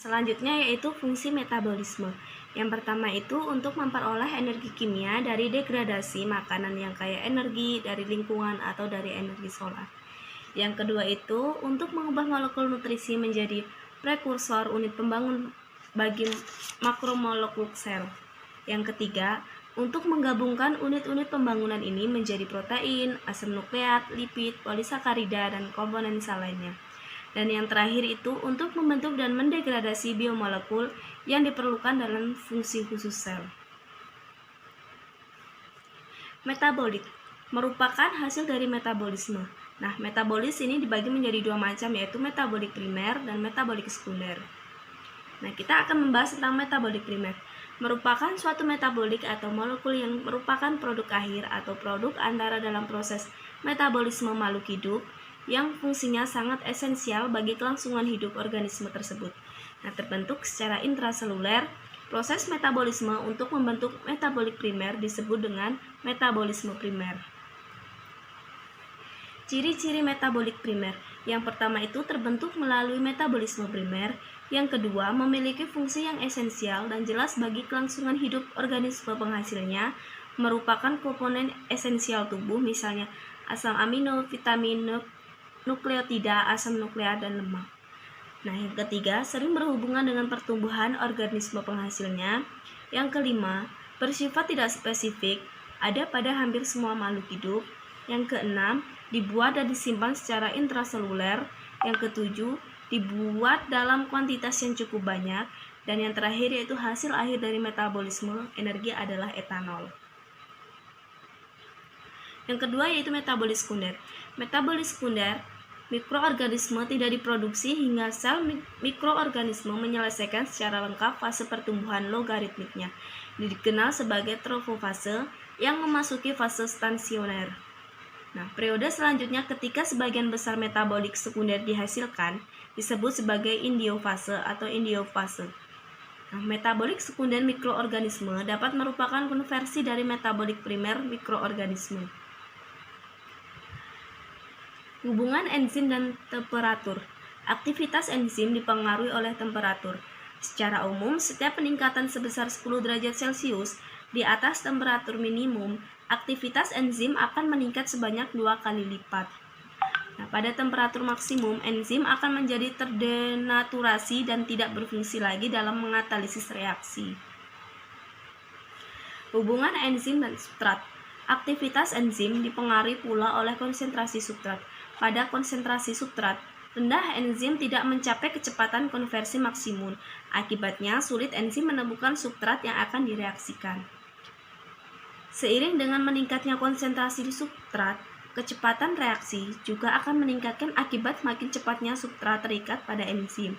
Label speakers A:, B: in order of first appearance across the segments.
A: Selanjutnya yaitu fungsi metabolisme. Yang pertama itu untuk memperoleh energi kimia dari degradasi makanan yang kaya energi dari lingkungan atau dari energi solar. Yang kedua itu untuk mengubah molekul nutrisi menjadi prekursor unit pembangun bagi makromolekul sel. Yang ketiga, untuk menggabungkan unit-unit pembangunan ini menjadi protein, asam nukleat, lipid, polisakarida, dan komponen sel lainnya. Dan yang terakhir itu untuk membentuk dan mendegradasi biomolekul yang diperlukan dalam fungsi khusus sel. Metabolit merupakan hasil dari metabolisme. Nah, metabolis ini dibagi menjadi dua macam, yaitu metabolik primer dan metabolik sekunder. Nah, kita akan membahas tentang metabolik primer. Merupakan suatu metabolik atau molekul yang merupakan produk akhir atau produk antara dalam proses metabolisme makhluk hidup yang fungsinya sangat esensial bagi kelangsungan hidup organisme tersebut. Nah, terbentuk secara intraseluler. Proses metabolisme untuk membentuk metabolik primer disebut dengan metabolisme primer. Ciri-ciri metabolik primer. Yang pertama itu terbentuk melalui metabolisme primer. Yang kedua, memiliki fungsi yang esensial dan jelas bagi kelangsungan hidup organisme penghasilnya, merupakan komponen esensial tubuh, misalnya asam amino, vitamin, nukleotida, asam nukleat, dan lemak. Nah, yang ketiga, sering berhubungan dengan pertumbuhan organisme penghasilnya. Yang kelima, bersifat tidak spesifik, ada pada hampir semua makhluk hidup. Yang keenam, dibuat dan disimpan secara intraseluler. Yang ketujuh, dibuat dalam kuantitas yang cukup banyak. Dan yang terakhir yaitu hasil akhir dari metabolisme energi adalah etanol. Yang kedua yaitu metabolis sekunder. Metabolis sekunder, mikroorganisme tidak diproduksi hingga sel mikroorganisme menyelesaikan secara lengkap fase pertumbuhan logaritmiknya. Dikenal sebagai trofofase yang memasuki fase stansioner. Nah, periode selanjutnya ketika sebagian besar metabolik sekunder dihasilkan disebut sebagai indiofase atau endiofase. Nah, metabolik sekunder mikroorganisme dapat merupakan konversi dari metabolik primer mikroorganisme. Hubungan enzim dan temperatur. Aktivitas enzim dipengaruhi oleh temperatur. Secara umum, setiap peningkatan sebesar 10 derajat Celcius di atas temperatur minimum, aktivitas enzim akan meningkat sebanyak 2 kali lipat. Nah, pada temperatur maksimum, enzim akan menjadi terdenaturasi dan tidak berfungsi lagi dalam mengatalisis reaksi. Hubungan enzim dan substrat. Aktivitas enzim dipengaruhi pula oleh konsentrasi substrat. Pada konsentrasi substrat rendah, enzim tidak mencapai kecepatan konversi maksimum. Akibatnya, sulit enzim menemukan substrat yang akan direaksikan. Seiring dengan meningkatnya konsentrasi di substrat, kecepatan reaksi juga akan meningkatkan akibat makin cepatnya substrat terikat pada enzim.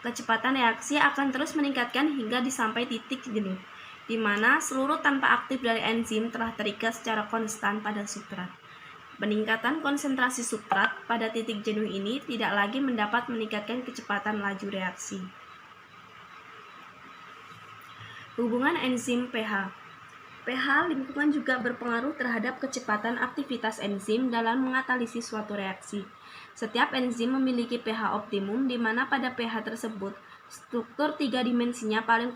A: Kecepatan reaksi akan terus meningkatkan hingga disampai titik jenuh, di mana seluruh tanpa aktif dari enzim telah terikat secara konstan pada substrat. Peningkatan konsentrasi substrat pada titik jenuh ini tidak lagi mendapat meningkatkan kecepatan laju reaksi. Hubungan enzim pH. pH lingkungan juga berpengaruh terhadap kecepatan aktivitas enzim dalam mengatalisis suatu reaksi. Setiap enzim memiliki pH optimum di mana pada pH tersebut struktur 3 dimensinya paling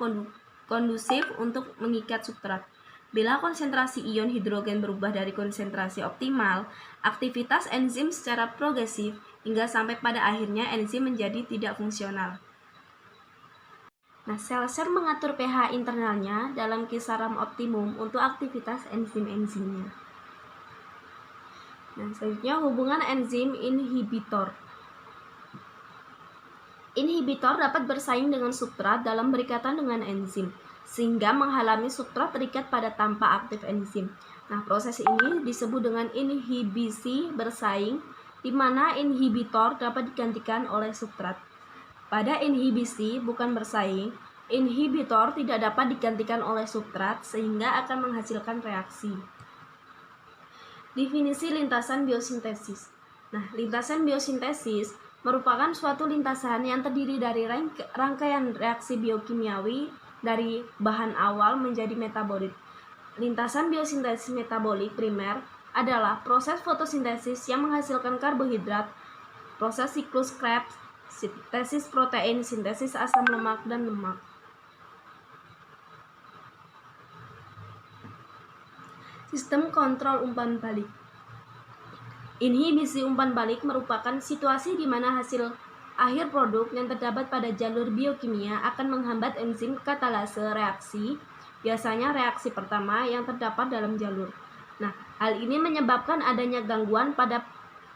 A: kondusif untuk mengikat substrat. Bila konsentrasi ion hidrogen berubah dari konsentrasi optimal, aktivitas enzim secara progresif hingga sampai pada akhirnya enzim menjadi tidak fungsional. Nah, sel-sel mengatur pH internalnya dalam kisaran optimum untuk aktivitas enzim-enzimnya. Nah, selanjutnya hubungan enzim inhibitor. Inhibitor dapat bersaing dengan substrat dalam berikatan dengan enzim, sehingga menghalangi substrat terikat pada tanpa aktif enzim. Nah, proses ini disebut dengan inhibisi bersaing, di mana inhibitor dapat digantikan oleh substrat. Pada inhibisi bukan bersaing, inhibitor tidak dapat digantikan oleh substrat sehingga akan menghasilkan reaksi. Definisi lintasan biosintesis. Nah, lintasan biosintesis merupakan suatu lintasan yang terdiri dari rangkaian reaksi biokimiawi dari bahan awal menjadi metabolit. Lintasan biosintesis metabolik primer adalah proses fotosintesis yang menghasilkan karbohidrat, proses siklus Krebs, sintesis protein, sintesis asam lemak, dan lemak. Sistem kontrol umpan balik. Inhibisi umpan balik merupakan situasi di mana hasil akhir produk yang terdapat pada jalur biokimia akan menghambat enzim katalase reaksi, biasanya reaksi pertama yang terdapat dalam jalur. Nah, hal ini menyebabkan adanya gangguan pada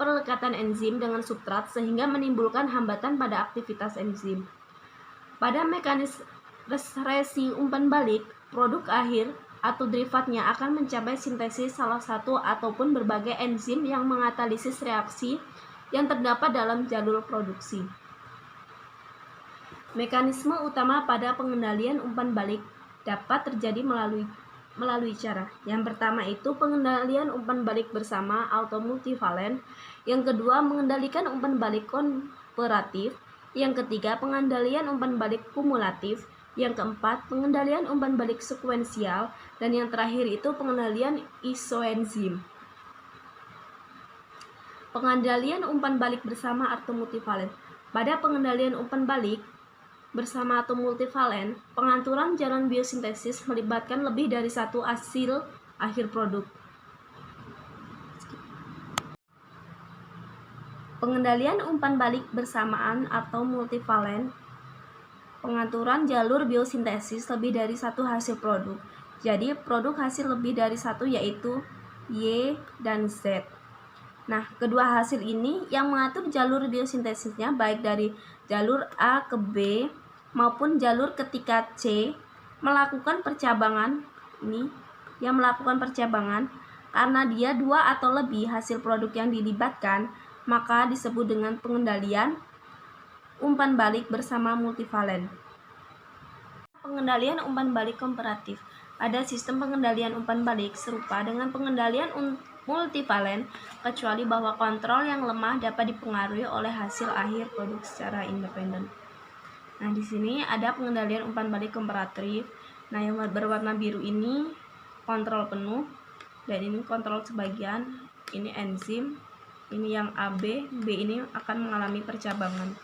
A: perlekatan enzim dengan substrat sehingga menimbulkan hambatan pada aktivitas enzim. Pada mekanisme resi umpan balik, produk akhir atau derivatnya akan mencapai sintesis salah satu ataupun berbagai enzim yang mengatalisis reaksi yang terdapat dalam jalur produksi. Mekanisme utama pada pengendalian umpan balik dapat terjadi melalui cara. Yang pertama itu pengendalian umpan balik bersama atau multivalen. Yang kedua, mengendalikan umpan balik komparatif. Yang ketiga, pengendalian umpan balik kumulatif. Yang keempat, pengendalian umpan balik sekuensial. Dan yang terakhir itu pengendalian isoenzim. Pengendalian umpan balik bersama atau multivalen. Pada pengendalian umpan balik bersama atau multivalen, pengaturan jalan biosintesis melibatkan lebih dari satu hasil akhir produk. Pengendalian umpan balik bersamaan atau multivalen, pengaturan jalur biosintesis lebih dari satu hasil produk. Jadi produk hasil lebih dari satu yaitu Y dan Z. Nah, kedua hasil ini yang mengatur jalur biosintesisnya baik dari jalur A ke B maupun jalur ketika C melakukan percabangan karena dia dua atau lebih hasil produk yang dilibatkan, maka disebut dengan pengendalian umpan balik bersama multivalen. Pengendalian umpan balik komparatif. Ada sistem pengendalian umpan balik serupa dengan pengendalian multivalen, kecuali bahwa kontrol yang lemah dapat dipengaruhi oleh hasil akhir produk secara independen. Nah, di sini ada pengendalian umpan balik komparatif. Nah, yang berwarna biru ini kontrol penuh, dan ini kontrol sebagian. Ini enzim, ini yang AB, B ini akan mengalami percabangan.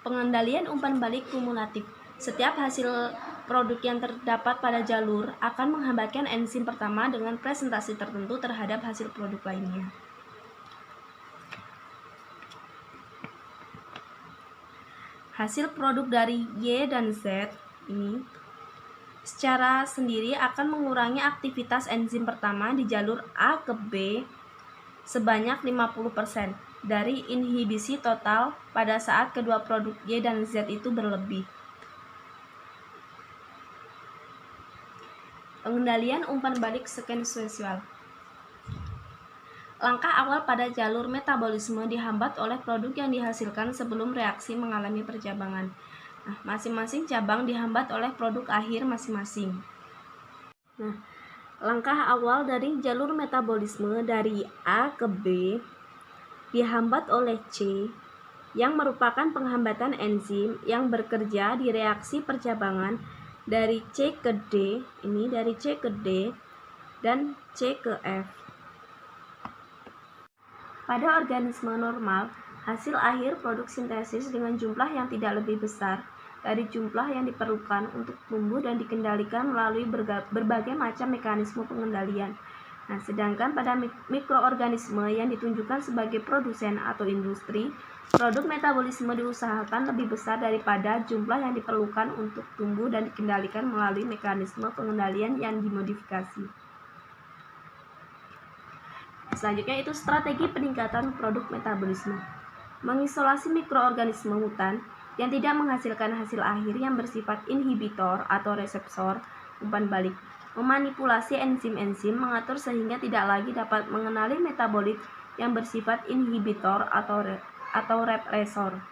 A: Pengendalian umpan balik kumulatif. Setiap hasil produk yang terdapat pada jalur akan menghambatkan enzim pertama dengan presentasi tertentu terhadap hasil produk lainnya. Hasil produk dari Y dan Z ini secara sendiri akan mengurangi aktivitas enzim pertama di jalur A ke B sebanyak 50% dari inhibisi total pada saat kedua produk Y dan Z itu berlebih. Pengendalian umpan balik sekuensial. Langkah awal pada jalur metabolisme dihambat oleh produk yang dihasilkan sebelum reaksi mengalami percabangan. Nah, masing-masing cabang dihambat oleh produk akhir masing-masing. Nah, langkah awal dari jalur metabolisme dari A ke B dihambat oleh C, yang merupakan penghambatan enzim yang bekerja di reaksi percabangan dari C ke D, ini dari C ke D dan C ke F. Pada organisme normal, hasil akhir produk sintesis dengan jumlah yang tidak lebih besar dari jumlah yang diperlukan untuk tumbuh dan dikendalikan melalui berbagai macam mekanisme pengendalian. Nah, sedangkan pada mikroorganisme yang ditunjukkan sebagai produsen atau industri, produk metabolisme diusahakan lebih besar daripada jumlah yang diperlukan untuk tumbuh dan dikendalikan melalui mekanisme pengendalian yang dimodifikasi. Selanjutnya itu strategi peningkatan produk metabolisme. Mengisolasi mikroorganisme hutan yang tidak menghasilkan hasil akhir yang bersifat inhibitor atau reseptor umpan balik. Memanipulasi enzim-enzim mengatur sehingga tidak lagi dapat mengenali metabolit yang bersifat inhibitor atau represor.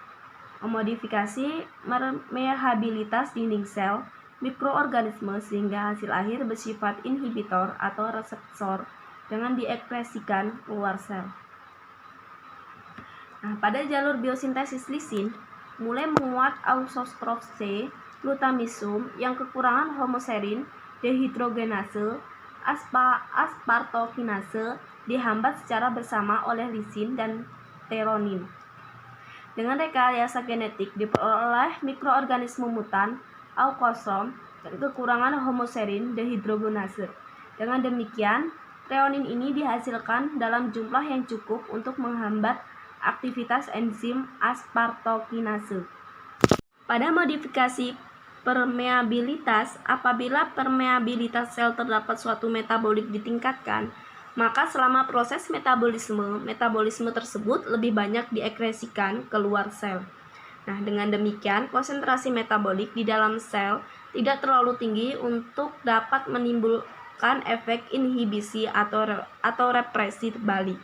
A: Memodifikasi permeabilitas dinding sel mikroorganisme sehingga hasil akhir bersifat inhibitor atau reseptor dengan diekspresikan keluar sel. Nah, pada jalur biosintesis lisin mulai menguat ausostrov C, glutamisum yang kekurangan homoserin, dehidrogenase, aspartokinase dihambat secara bersama oleh lisin dan pteronin. Dengan rekayasa genetik diperoleh mikroorganisme mutan aukosom dan kekurangan homoserin dehidrogenase. Dengan demikian, treonin ini dihasilkan dalam jumlah yang cukup untuk menghambat aktivitas enzim aspartokinase. Pada modifikasi permeabilitas, apabila permeabilitas sel terdapat suatu metabolit ditingkatkan, maka selama proses metabolisme tersebut lebih banyak diekskresikan keluar sel. Nah, dengan demikian, konsentrasi metabolik di dalam sel tidak terlalu tinggi untuk dapat menimbulkan efek inhibisi atau represi balik.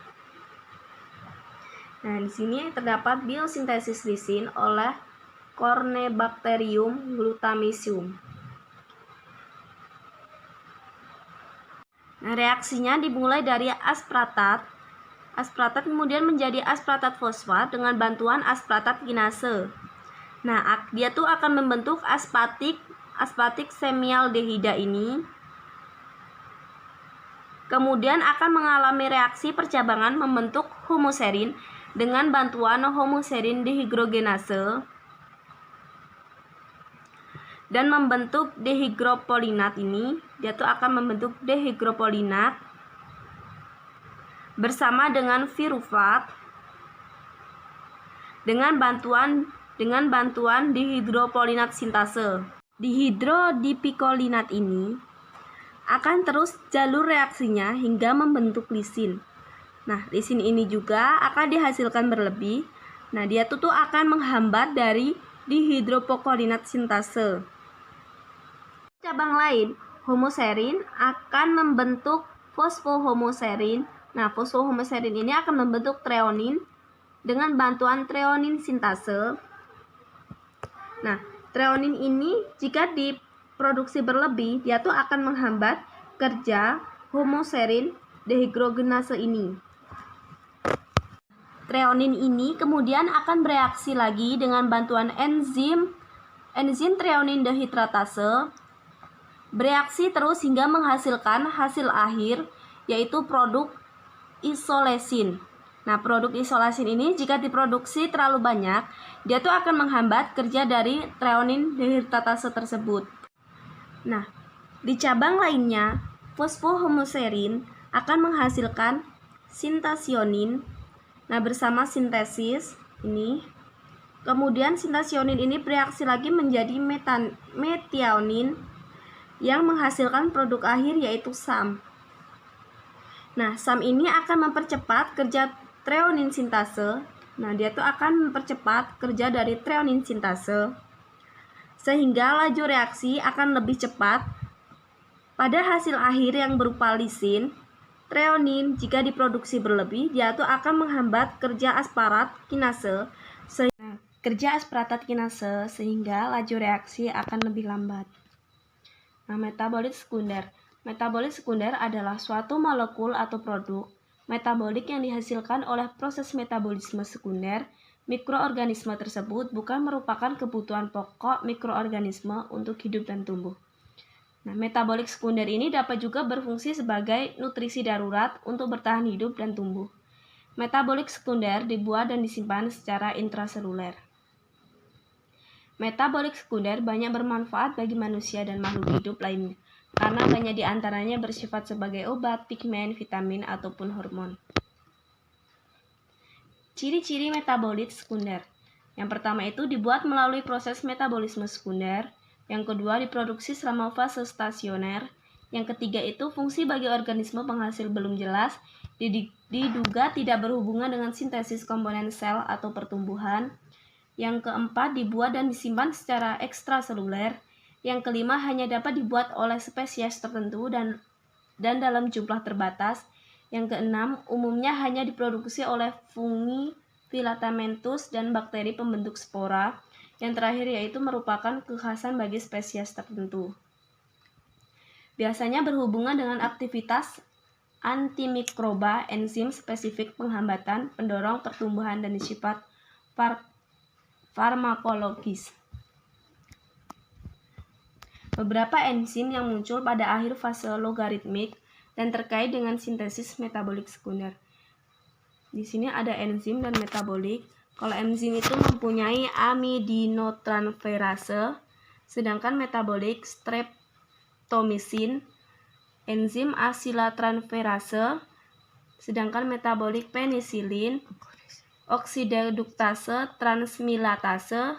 A: Nah, di sini terdapat biosintesis lisin oleh Corynebacterium glutamicium. Nah, reaksinya dimulai dari aspartat. Aspartat kemudian menjadi aspartat fosfat dengan bantuan aspartat kinase. Nah, dia tuh akan membentuk aspartik semialdehida ini. Kemudian akan mengalami reaksi percabangan membentuk homoserin dengan bantuan homoserin dehidrogenase dan membentuk dehidropolinat ini. Dia tuh akan membentuk dehidropolinat bersama dengan pirufat dengan bantuan dehidropolinat sintase. Dihidrodipikolinat ini akan terus jalur reaksinya hingga membentuk lisin. Nah, lisin ini juga akan dihasilkan berlebih. Nah, dia tuh akan menghambat dari dihidropokolinat sintase. Cabang lain, homoserin akan membentuk fosfohomoserin. Nah, fosfohomoserin ini akan membentuk treonin dengan bantuan treonin sintase. Nah, treonin ini jika diproduksi berlebih, dia tuh akan menghambat kerja homoserin dehidrogenase ini. Treonin ini kemudian akan bereaksi lagi dengan bantuan enzim treonin dehidratase, bereaksi terus hingga menghasilkan hasil akhir, yaitu produk isolesin. Nah, produk isolesin ini jika diproduksi terlalu banyak, dia tuh akan menghambat kerja dari treonin dehidratase tersebut. Nah, di cabang lainnya, fosfohomoserin akan menghasilkan sintasionin. Nah, bersama sintesis ini, kemudian sintasionin ini bereaksi lagi menjadi metionin yang menghasilkan produk akhir yaitu SAM. Nah, SAM ini akan mempercepat kerja treonin sintase. Nah, dia tuh akan mempercepat kerja dari treonin sintase sehingga laju reaksi akan lebih cepat. Pada hasil akhir yang berupa lisin, treonin jika diproduksi berlebih, dia tuh akan menghambat kerja asparat kinase sehingga laju reaksi akan lebih lambat. Nah, metabolit sekunder. Metabolit sekunder adalah suatu molekul atau produk metabolik yang dihasilkan oleh proses metabolisme sekunder. Mikroorganisme tersebut bukan merupakan kebutuhan pokok mikroorganisme untuk hidup dan tumbuh. Nah, metabolik sekunder ini dapat juga berfungsi sebagai nutrisi darurat untuk bertahan hidup dan tumbuh. Metabolik sekunder dibuat dan disimpan secara intraseluler. Metabolik sekunder banyak bermanfaat bagi manusia dan makhluk hidup lainnya, karena banyak di antaranya bersifat sebagai obat, pigmen, vitamin, ataupun hormon. Ciri-ciri metabolit sekunder. Yang pertama itu dibuat melalui proses metabolisme sekunder. Yang kedua diproduksi selama fase stasioner. Yang ketiga itu fungsi bagi organisme penghasil belum jelas, diduga tidak berhubungan dengan sintesis komponen sel atau pertumbuhan. Yang keempat dibuat dan disimpan secara ekstraseluler. Yang kelima hanya dapat dibuat oleh spesies tertentu dan dalam jumlah terbatas. Yang keenam umumnya hanya diproduksi oleh fungi, filamentous, dan bakteri pembentuk spora. Yang terakhir yaitu merupakan kekhasan bagi spesies tertentu. Biasanya berhubungan dengan aktivitas antimikroba, enzim spesifik penghambatan, pendorong pertumbuhan, dan sifat farmakologis. Beberapa enzim yang muncul pada akhir fase logaritmik dan terkait dengan sintesis metabolik sekunder. Di sini ada enzim dan metabolik. Kalau enzim itu mempunyai amidinotransferase, sedangkan metabolik streptomisin. Enzim asilatransferase, sedangkan metabolik penisilin. Oksidaduktase transmilatase,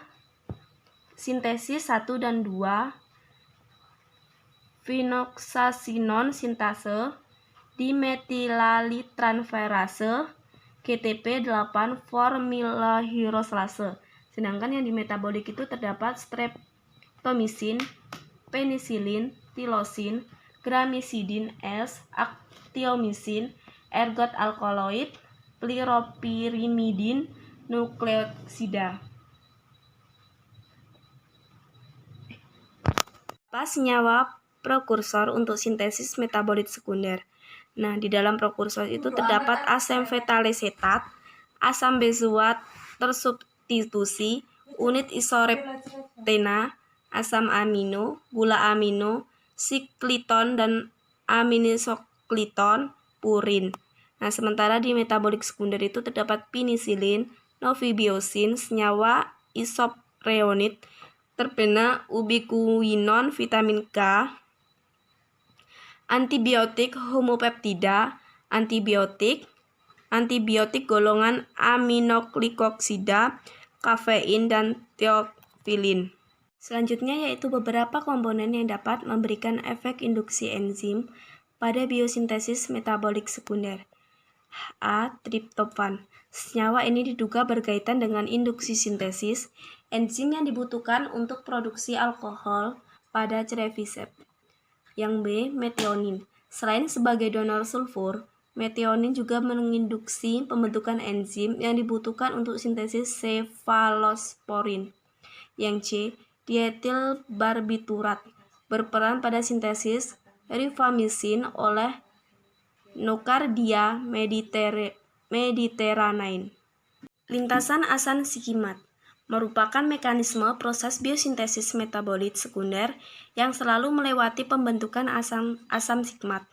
A: sintesis 1 dan 2. Phenoxacinon sintase, dimetilalitransferase, GTP8 formylahirolase. Sedangkan yang di metabolik itu terdapat streptomisin, penisilin, tilosin, gramicidin S, actiomycin, ergot alkaloid, pliropyrimidin, nukleosida. Senyawa prekursor untuk sintesis metabolit sekunder. Nah, di dalam prekursor itu terdapat asam fetalesetat, asam benzoat tersubstitusi, unit isoreptena, asam amino, gula amino, sikliton dan aminosokliton, purin. Nah, sementara di metabolik sekunder itu terdapat penisilin, novibiosin, senyawa isopreonit, terpena, ubiquinon, vitamin K, antibiotik homopeptida, antibiotik golongan aminoglycosida, kafein, dan teofilin. Selanjutnya yaitu beberapa komponen yang dapat memberikan efek induksi enzim pada biosintesis metabolik sekunder. A. Triptofan. Senyawa ini diduga berkaitan dengan induksi sintesis enzim yang dibutuhkan untuk produksi alkohol pada cerevisiae. Yang B. Metionin. Selain sebagai donor sulfur, metionin juga menginduksi pembentukan enzim yang dibutuhkan untuk sintesis cefalosporin. Yang C. Dietil barbiturat. Berperan pada sintesis rifamycin oleh Nocardia mediterraneae. Lintasan asam sikimat merupakan mekanisme proses biosintesis metabolit sekunder yang selalu melewati pembentukan asam sigmat.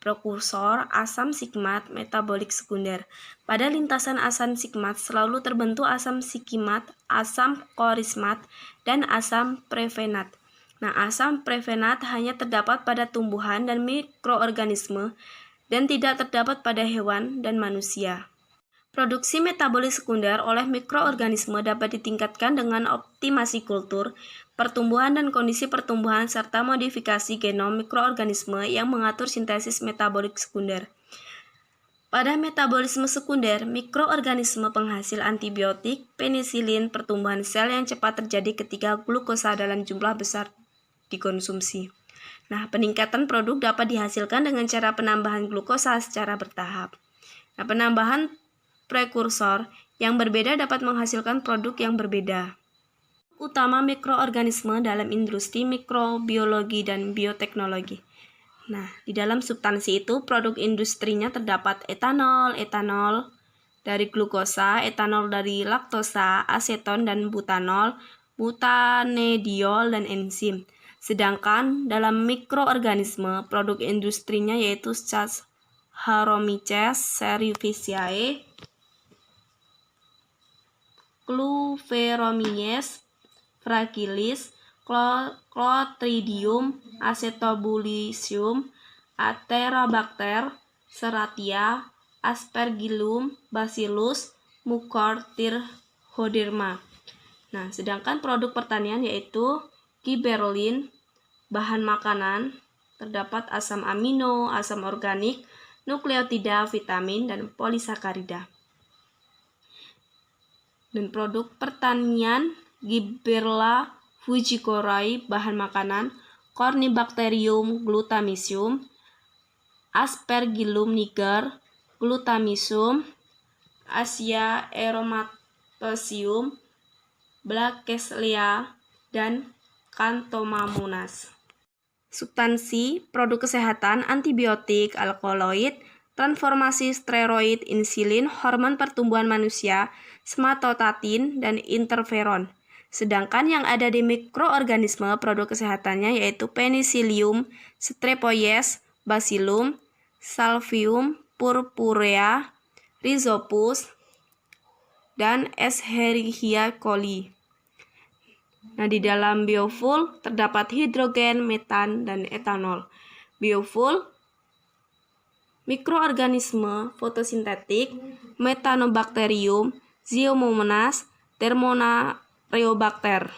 A: Prekursor asam sigmat metabolik sekunder. Pada lintasan asam sigmat selalu terbentuk asam sikimat, asam korismat, dan asam prefenat. Nah, asam prefenat hanya terdapat pada tumbuhan dan mikroorganisme dan tidak terdapat pada hewan dan manusia. Produksi metabolik sekunder oleh mikroorganisme dapat ditingkatkan dengan optimasi kultur, pertumbuhan dan kondisi pertumbuhan serta modifikasi genom mikroorganisme yang mengatur sintesis metabolik sekunder. Pada metabolisme sekunder, mikroorganisme penghasil antibiotik, penisilin, pertumbuhan sel yang cepat terjadi ketika glukosa dalam jumlah besar dikonsumsi. Nah, peningkatan produk dapat dihasilkan dengan cara penambahan glukosa secara bertahap. Nah, penambahan prekursor yang berbeda dapat menghasilkan produk yang berbeda. Utama mikroorganisme dalam industri mikrobiologi dan bioteknologi. Nah, di dalam substansi itu produk industrinya terdapat etanol dari glukosa, etanol dari laktosa, aseton dan butanol, butanediol dan enzim. Sedangkan dalam mikroorganisme, produk industrinya yaitu Saccharomyces cerevisiae, Cluveromyces fragilis, Clostridium acetobulissium, Aterobacter serratia, Aspergillus bacillus, Mucortirhoderma. Nah, sedangkan produk pertanian yaitu Gibberellin, bahan makanan, terdapat asam amino, asam organik, nukleotida, vitamin, dan polisakarida. Dan produk pertanian Gibberella fujicorae, bahan makanan, Corynebacterium glutamicium, Aspergillum niger, glutamicium, Asia aromatosium, Blakeslea, dan Xanthomonas. Substansi, produk kesehatan, antibiotik, alkaloid, transformasi steroid, insulin, hormon pertumbuhan manusia, somatostatin, dan interferon. Sedangkan yang ada di mikroorganisme produk kesehatannya yaitu Penicillium, Streptococcus, Bacillum, Salvium purpurea, Rhizopus, dan Escherichia coli. Nah, di dalam biofuel terdapat hidrogen, metan, dan etanol. Biofuel, mikroorganisme fotosintetik, Methanobacterium, Zoomonas, Thermonareobacter.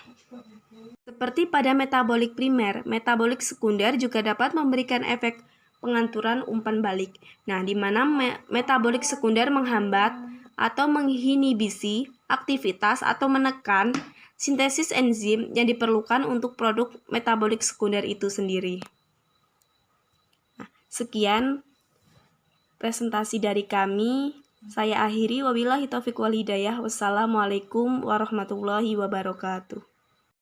A: Seperti pada metabolik primer, metabolik sekunder juga dapat memberikan efek penganturan umpan balik. Nah, di mana metabolik sekunder menghambat atau menginhibisi aktivitas atau menekan sintesis enzim yang diperlukan untuk produk metabolik sekunder itu sendiri. Nah, sekian presentasi dari kami. Saya akhiri, wabillahi taufiq wal hidayah. Wassalamualaikum warahmatullahi wabarakatuh.